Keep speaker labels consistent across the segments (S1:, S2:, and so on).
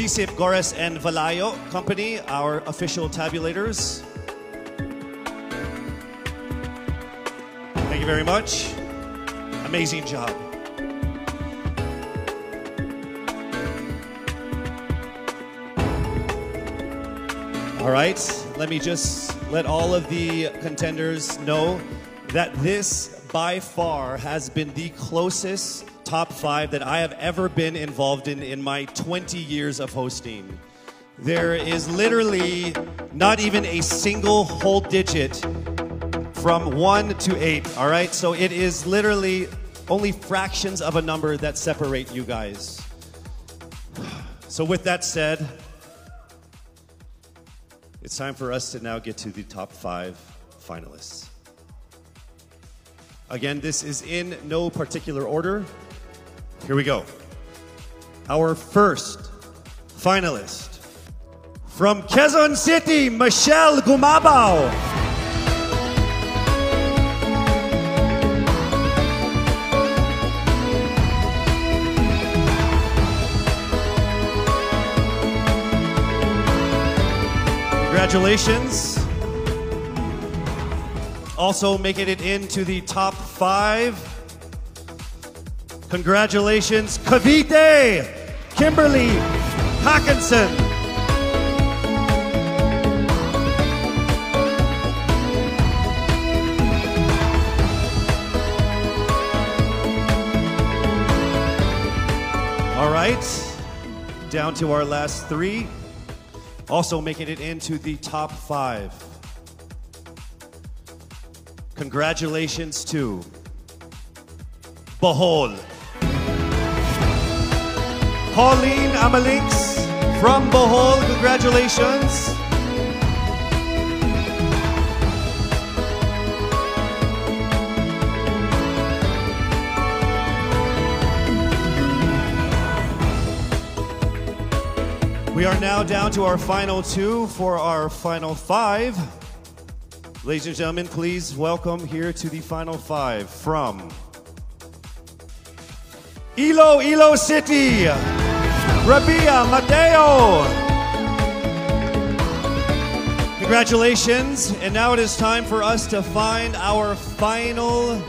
S1: TSIP, Gores, and Valayo Company, our official tabulators. Thank you very much. Amazing job. All right, let me just let all of the contenders know that this by far has been the closest top 5 that I have ever been involved in my 20 years of hosting. There is literally not even a single whole digit from 1 to 8, all right? So it is literally only fractions of a number that separate you guys. So with that said, it's time for us to now get to the top 5 finalists. Again, this is in no particular order. Here we go. Our first finalist from Quezon City, Michelle Gumabao. Congratulations. Also making it into the top 5. Congratulations, Cavite, Kimberly Hackinson. All right, down to our last 3. Also making it into the top 5. Congratulations to Bohol. Pauline Amalinks from Bohol, congratulations. We are now down to our final 2 for our final 5. Ladies and gentlemen, please welcome here to the final 5 from Iloilo City, Rabia Mateo. Congratulations. And now it is time for us to find our final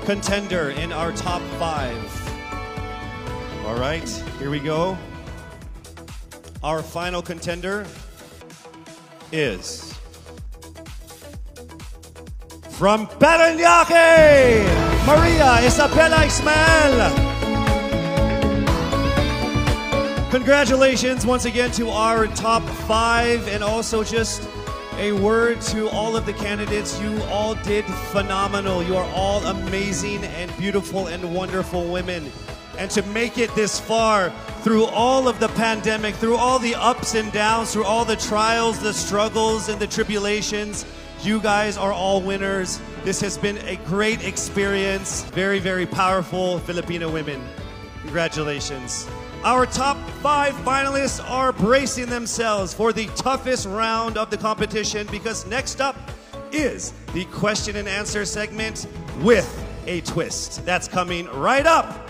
S1: contender in our top 5. All right, here we go. Our final contender is from Parañaque, Maria Isabella Ismael. Congratulations once again to our top 5, and also just a word to all of the candidates. You all did phenomenal. You are all amazing and beautiful and wonderful women. And to make it this far through all of the pandemic, through all the ups and downs, through all the trials, the struggles, and the tribulations, you guys are all winners. This has been a great experience. Very, very powerful Filipino women. Congratulations. Our top 5 finalists are bracing themselves for the toughest round of the competition, because next up is the question and answer segment with a twist. That's coming right up.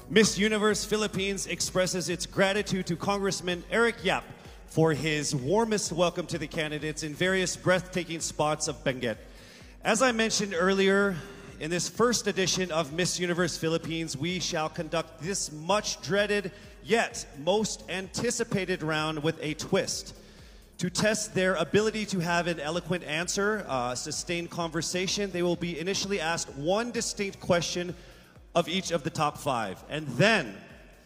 S1: Miss Universe Philippines expresses its gratitude to Congressman Eric Yap for his warmest welcome to the candidates in various breathtaking spots of Benguet. As I mentioned earlier, in this first edition of Miss Universe Philippines, we shall conduct this much dreaded yet most anticipated round with a twist. To test their ability to have an eloquent answer, sustained conversation, they will be initially asked one distinct question of each of the top 5. And then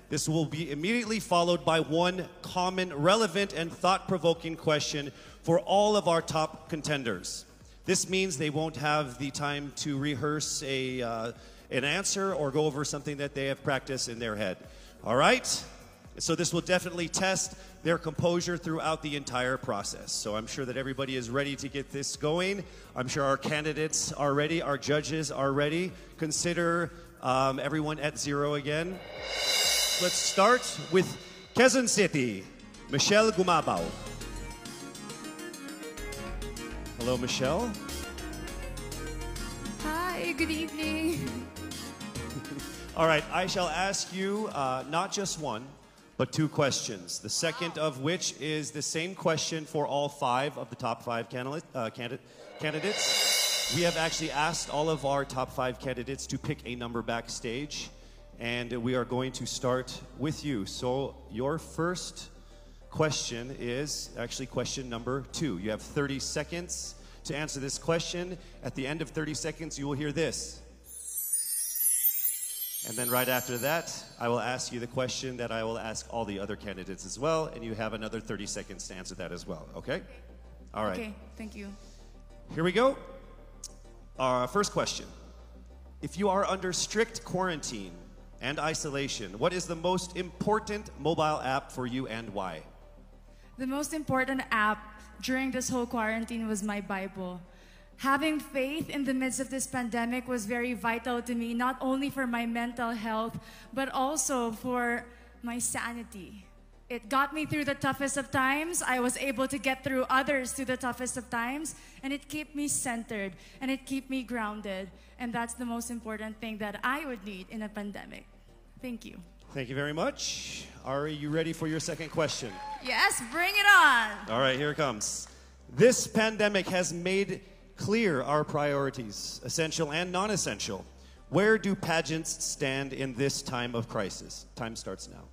S1: this will be immediately followed by one common, relevant, and thought-provoking question for all of our top contenders. This means they won't have the time to rehearse an answer or go over something that they have practiced in their head. All right? So this will definitely test their composure throughout the entire process. So I'm sure that everybody is ready to get this going. I'm sure our candidates are ready, our judges are ready. Consider everyone at 0 again. Let's start with Quezon City, Michelle Gumabaw. Hello, Michelle.
S2: Hi, good evening.
S1: All right, I shall ask you not just one, but two questions. The second of which is the same question for all five of the top five candidates. We have actually asked all of our top five candidates to pick a number backstage, and we are going to start with you. So your first question is actually question number 2. You have 30 seconds to answer this question. At the end of 30 seconds, you will hear this. And then right after that, I will ask you the question that I will ask all the other candidates as well, and you have another 30 seconds to answer that as well, okay? All right.
S2: Okay, thank you.
S1: Here we go. Our first question. If you are under strict quarantine and isolation, what is the most important mobile app for you and why?
S2: The most important app during this whole quarantine was my Bible. Having faith in the midst of this pandemic was very vital to me, not only for my mental health, but also for my sanity. It got me through the toughest of times. I was able to get through others through the toughest of times, and it kept me centered, and it kept me grounded. And that's the most important thing that I would need in a pandemic. Thank you.
S1: Thank you very much. Are you ready for your second question?
S2: Yes, bring it on.
S1: All right, here it comes. This pandemic has made clear our priorities, essential and non-essential. Where do pageants stand in this time of crisis? Time starts now.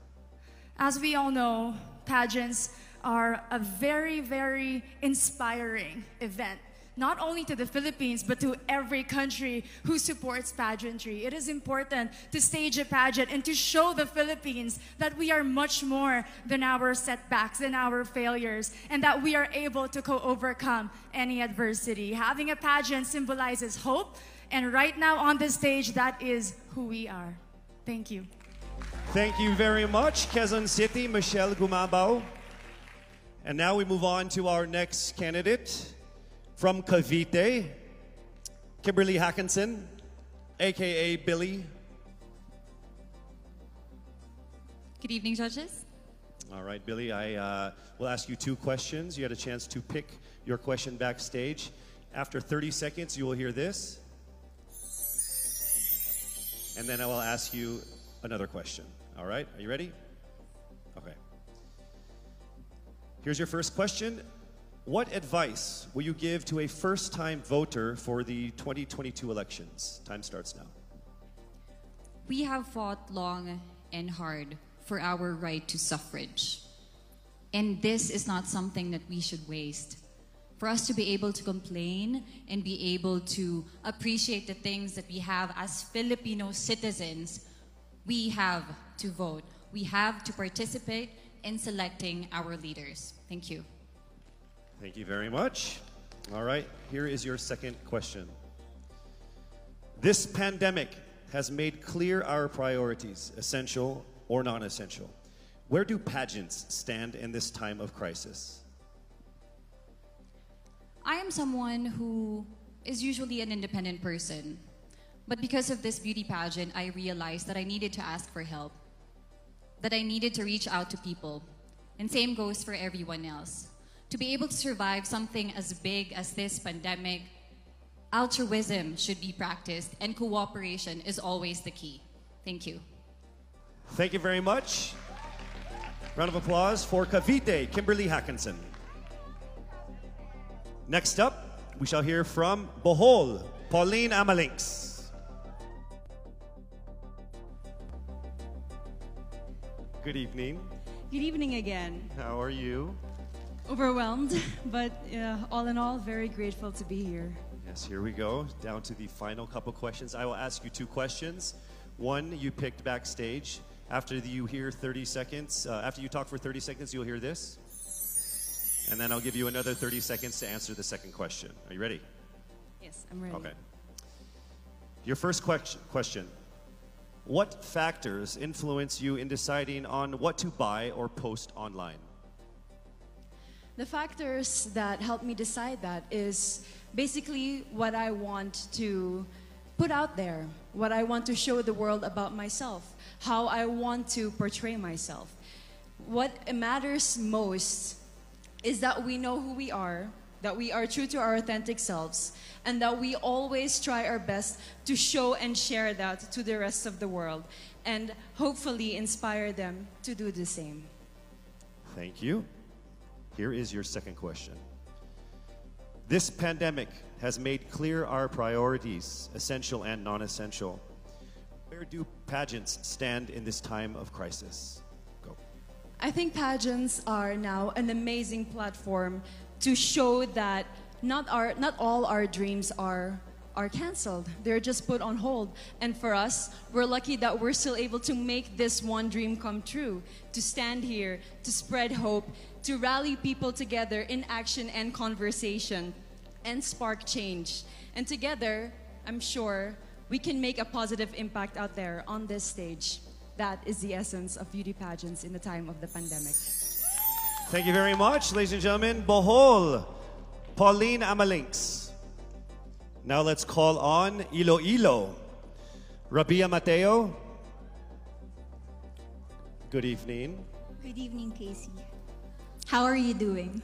S2: As we all know, pageants are a very, very inspiring event, not only to the Philippines, but to every country who supports pageantry. It is important to stage a pageant and to show the Philippines that we are much more than our setbacks, than our failures, and that we are able to overcome any adversity. Having a pageant symbolizes hope, and right now on the stage, that is who we are. Thank you.
S1: Thank you very much, Quezon City, Michelle Gumabaw. And now we move on to our next candidate. From Cavite, Kimberly Hackinson, a.k.a. Billy.
S3: Good evening, judges.
S1: All right, Billy, I will ask you two questions. You had a chance to pick your question backstage. After 30 seconds, you will hear this. And then I will ask you another question. All right, are you ready? Okay. Here's your first question. What advice will you give to a first-time voter for the 2022 elections? Time starts now.
S3: We have fought long and hard for our right to suffrage. And this is not something that we should waste. For us to be able to complain and be able to appreciate the things that we have as Filipino citizens, we have to vote. We have to participate in selecting our leaders. Thank you.
S1: Thank you very much. All right, here is your second question. This pandemic has made clear our priorities, essential or non-essential. Where do pageants stand in this time of crisis?
S3: I am someone who is usually an independent person. But because of this beauty pageant, I realized that I needed to ask for help, that I needed to reach out to people. And same goes for everyone else. To be able to survive something as big as this pandemic, altruism should be practiced and cooperation is always the key. Thank you.
S1: Thank you very much. Round of applause for Cavite, Kimberly Hackinson. Next up, we shall hear from Bohol, Pauline Amalinks. Good evening.
S4: Good evening again.
S1: How are you?
S4: Overwhelmed, but all in all, very grateful to be here.
S1: Yes, here we go. Down to the final couple questions. I will ask you two questions. One you picked backstage. After you hear 30 seconds, after you talk for 30 seconds, you'll hear this. And then I'll give you another 30 seconds to answer the second question. Are you ready?
S4: Yes, I'm ready.
S1: Okay. Your first question. What factors influence you in deciding on what to buy or post online?
S4: The factors that help me decide that is basically what I want to put out there, what I want to show the world about myself, how I want to portray myself. what matters most is that we know who we are, that we are true to our authentic selves, and that we always try our best to show and share that to the rest of the world, and hopefully inspire them to do the same.
S1: Thank you. Here is your second question. This pandemic has made clear our priorities, essential and non-essential. Where do pageants stand in this time of crisis? Go.
S4: I think pageants are now an amazing platform to show that not all our dreams are canceled. They're just put on hold. And for us, we're lucky that we're still able to make this one dream come true, to stand here, to spread hope, to rally people together in action and conversation, and spark change. And together, I'm sure, we can make a positive impact out there on this stage. That is the essence of beauty pageants in the time of the pandemic.
S1: Thank you very much, ladies and gentlemen. Bohol, Pauline Amalinks. Now let's call on Iloilo, Rabia Mateo. Good evening.
S5: Good evening, Casey. How are you doing?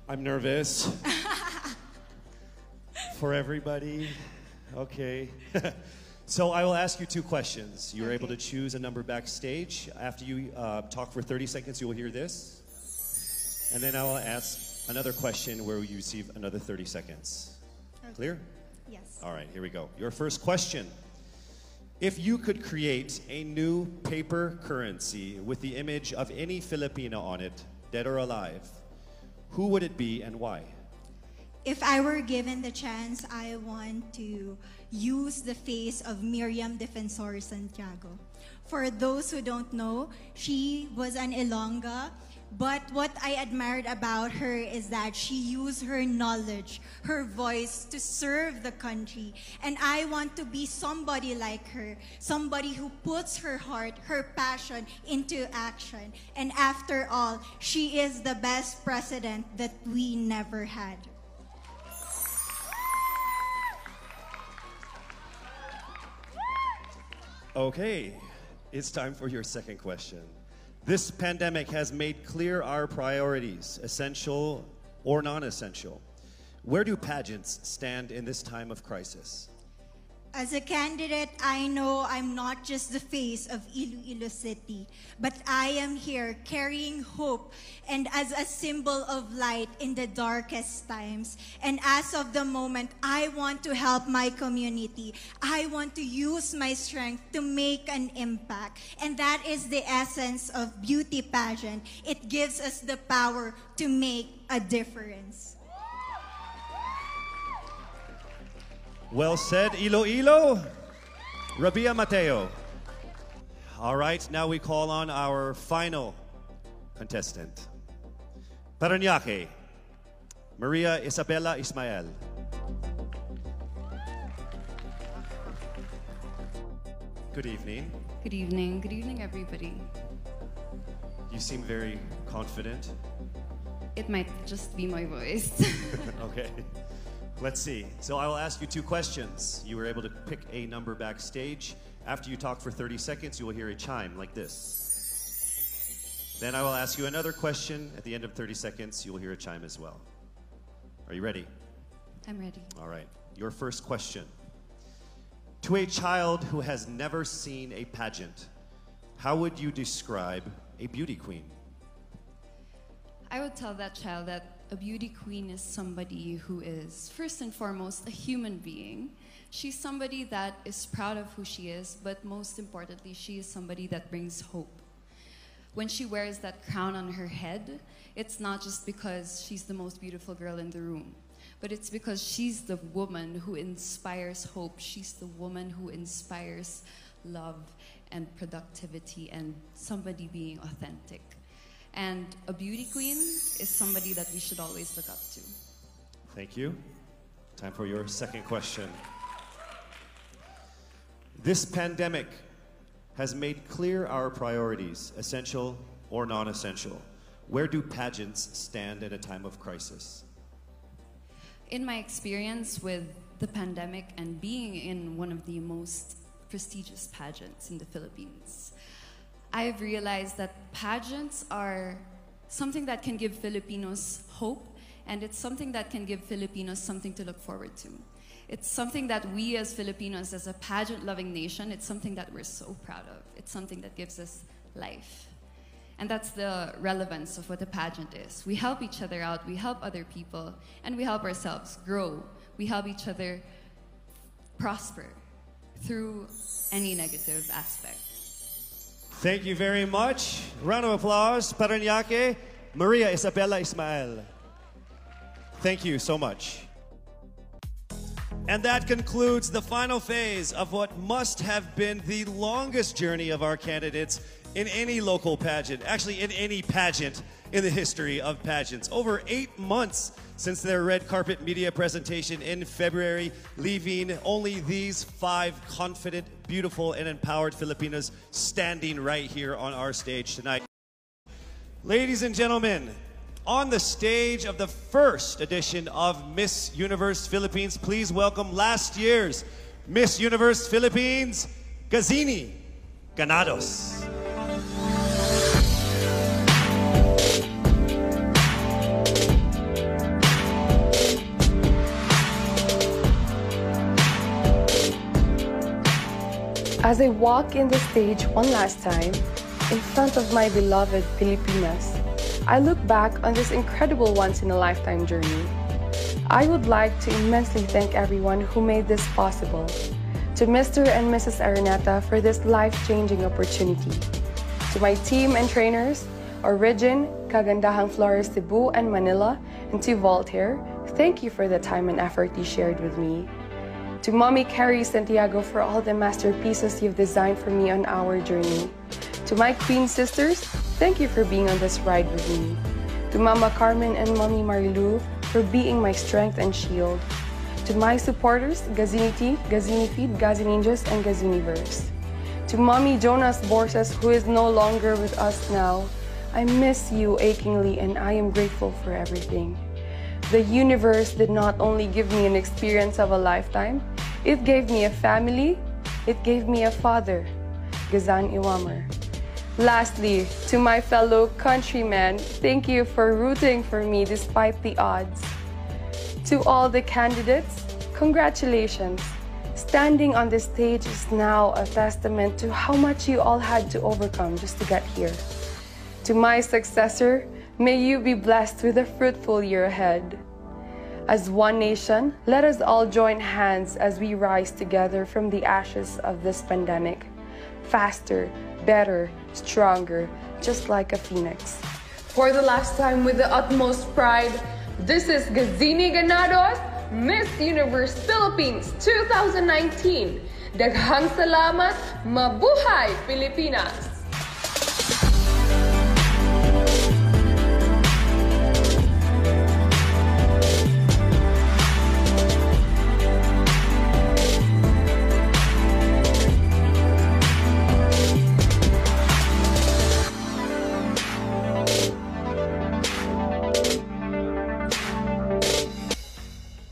S1: I'm nervous. For everybody. Okay. So I will ask you two questions. You're able to choose a number backstage. After you talk for 30 seconds, you will hear this. And then I will ask another question where you receive another 30 seconds.
S5: Okay.
S1: Clear?
S5: Yes.
S1: All right, here we go. Your first question. If you could create a new paper currency with the image of any Filipino on it, dead or alive, who would it be and why?
S5: If I were given the chance, I want to use the face of Miriam Defensor Santiago. For those who don't know, she was an Ilongga, but what I admired about her is that she used her knowledge, her voice to serve the country. And I want to be somebody like her, somebody who puts her heart, her passion into action. And after all, she is the best president that we never had.
S1: Okay, it's time for your second question. This pandemic has made clear our priorities, essential or non-essential. Where do pageants stand in this time of crisis?
S5: As a candidate, I know I'm not just the face of Iloilo City, but I am here carrying hope and as a symbol of light in the darkest times. And as of the moment, I want to help my community. I want to use my strength to make an impact. And that is the essence of beauty pageant. It gives us the power to make a difference.
S1: Well said, Iloilo. Rabia Mateo. All right, now we call on our final contestant. Parañaque, Maria Isabella Ismael. Good evening.
S6: Good evening. Good evening, everybody.
S1: You seem very confident.
S6: It might just be my voice.
S1: Okay. Let's see. So I will ask you two questions. You were able to pick a number backstage. After you talk for 30 seconds, you will hear a chime like this. Then I will ask you another question. At the end of 30 seconds, you will hear a chime as well. Are you ready?
S6: I'm ready.
S1: All right. Your first question. To a child who has never seen a pageant, how would you describe a beauty queen?
S6: I would tell that child that a beauty queen is somebody who is, first and foremost, a human being. She's somebody that is proud of who she is, but most importantly, she is somebody that brings hope. When she wears that crown on her head, it's not just because she's the most beautiful girl in the room, but it's because she's the woman who inspires hope. She's the woman who inspires love and productivity and somebody being authentic. And a beauty queen is somebody that we should always look up to.
S1: Thank you. Time for your second question. This pandemic has made clear our priorities, essential or non-essential. Where do pageants stand at a time of crisis?
S6: In my experience with the pandemic and being in one of the most prestigious pageants in the Philippines, I've realized that pageants are something that can give Filipinos hope, and it's something that can give Filipinos something to look forward to. It's something that we as Filipinos, as a pageant-loving nation, it's something that we're so proud of. It's something that gives us life. And that's the relevance of what a pageant is. We help each other out, we help other people, and we help ourselves grow. We help each other prosper through any negative aspect.
S1: Thank you very much. Round of applause, Paranaque, Maria Isabella Ismael. Thank you so much. And that concludes the final phase of what must have been the longest journey of our candidates in any local pageant, actually in any pageant in the history of pageants. Over 8 months since their red carpet media presentation in February, leaving only these 5 confident, beautiful, and empowered Filipinos standing right here on our stage tonight. Ladies and gentlemen, on the stage of the first edition of Miss Universe Philippines, please welcome last year's Miss Universe Philippines, Gazini Ganados.
S7: As I walk in the stage one last time, in front of my beloved Filipinas, I look back on this incredible once-in-a-lifetime journey. I would like to immensely thank everyone who made this possible. To Mr. and Mrs. Araneta for this life-changing opportunity. To my team and trainers, Origin, Kagandahang Flores Cebu and Manila, and to Voltaire, thank you for the time and effort you shared with me. To Mommy Carrie Santiago for all the masterpieces you've designed for me on our journey. To my Queen sisters, thank you for being on this ride with me. To Mama Carmen and Mommy Marilu for being my strength and shield. To my supporters, Gazinity, Gazinifeed, Gazininjas, and Gaziniverse. To Mommy Jonas Borses, who is no longer with us now, I miss you achingly and I am grateful for everything. The universe did not only give me an experience of a lifetime, it gave me a family, it gave me a father, Gazan Iwamer. Lastly, to my fellow countrymen, thank you for rooting for me despite the odds. To all the candidates, congratulations. Standing on this stage is now a testament to how much you all had to overcome just to get here. To my successor, may you be blessed with a fruitful year ahead. As one nation, let us all join hands as we rise together from the ashes of this pandemic. Faster, better, stronger, just like a phoenix. For the last time, with the utmost pride, this is Gazini Ganados, Miss Universe Philippines 2019. Daghang salamat, mabuhay Pilipinas!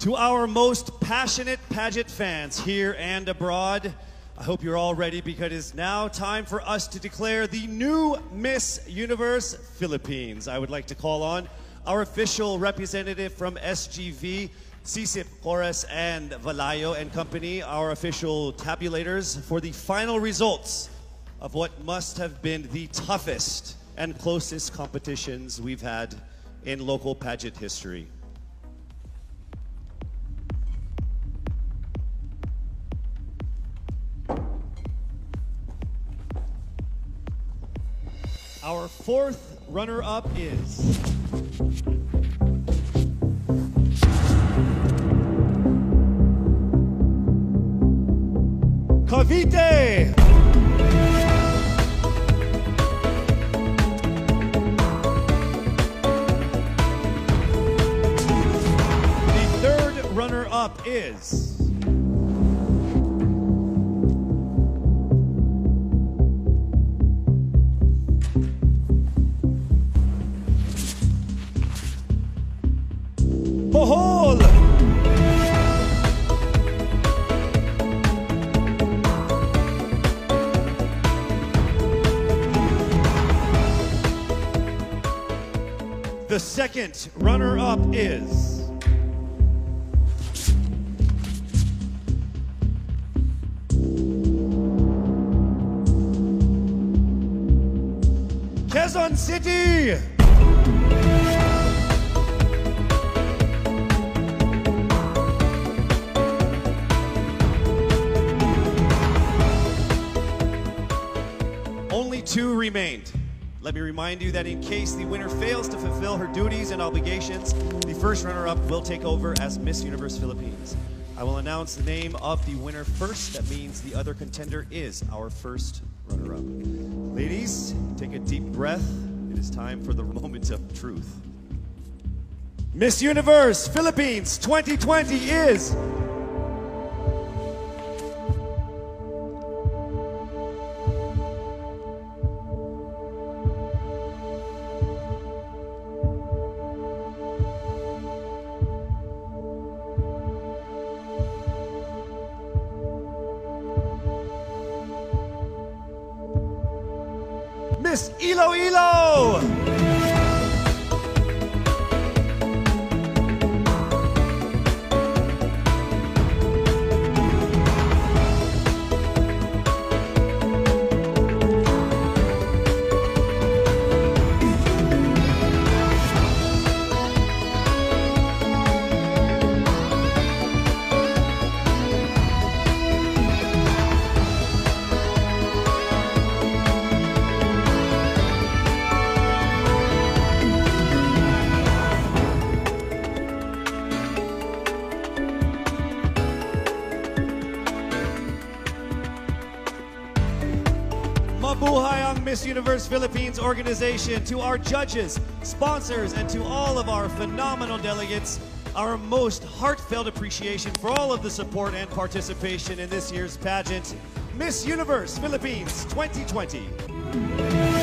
S1: To our most passionate pageant fans here and abroad, I hope you're all ready because it is now time for us to declare the new Miss Universe Philippines. I would like to call on our official representative from SGV, Sisip, Cores, and Valayo and Company, our official tabulators for the final results of what must have been the toughest and closest competitions we've had in local pageant history. Our fourth runner-up is Cavite. The third runner-up is Bohol! The second runner-up is Quezon City. Only two remained. Let me remind you that in case the winner fails to fulfill her duties and obligations, the first runner-up will take over as Miss Universe Philippines. I will announce the name of the winner first. That means the other contender is our first runner-up. Ladies, take a deep breath. It is time for the moment of truth. Miss Universe Philippines 2020 is... Miss Iloilo! Mabuhay ang Miss Universe Philippines organization. To our judges, sponsors, and to all of our phenomenal delegates, our most heartfelt appreciation for all of the support and participation in this year's pageant, Miss Universe Philippines 2020.